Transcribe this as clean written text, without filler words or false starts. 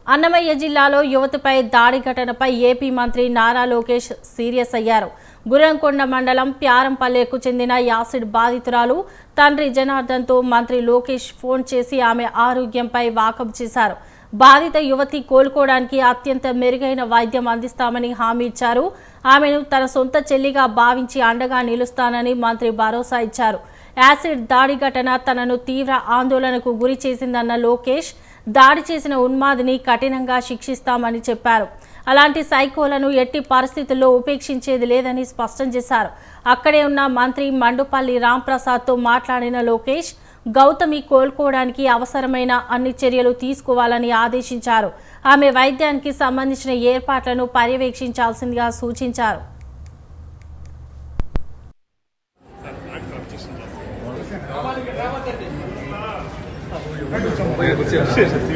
అన్నమయ్య జిల్లాలో యువతపై దాడి ఘటనపై ఏపీ మంత్రి నారా లోకేష్ సీరియస్ అయ్యారు. గుర్రంకొండ మండలం ప్యారంపల్లెకు చెందిన యాసిడ్ బాధితురాలు తండ్రి జనార్దన్తో మంత్రి లోకేష్ ఫోన్ చేసి ఆమె ఆరోగ్యంపై వాకబు చేశారు. బాధిత యువతి కోలుకోవడానికి అత్యంత మెరుగైన వైద్యం అందిస్తామని హామీ ఇచ్చారు. ఆమెను తన సొంత చెల్లిగా భావించి అండగా నిలుస్తానని మంత్రి భరోసా ఇచ్చారు. యాసిడ్ దాడి ఘటన తనను తీవ్ర ఆందోళనకు గురి చేసిందన్న లోకేష్ దాడి చేసిన ఉన్మాదిని కఠినంగా శిక్షిస్తామని చెప్పారు. అలాంటి సైకోలను ఎట్టి పరిస్థితుల్లో ఉపేక్షించేది లేదని స్పష్టం చేశారు. అక్కడే ఉన్న మంత్రి మండుపల్లి రాంప్రసాద్తో మాట్లాడిన లోకేష్ గౌతమి కోలుకోవడానికి అవసరమైన అన్ని చర్యలు తీసుకోవాలని ఆదేశించారు. ఆమె వైద్యానికి సంబంధించిన ఏర్పాట్లను పర్యవేక్షించాల్సిందిగా సూచించారు. Obrigado.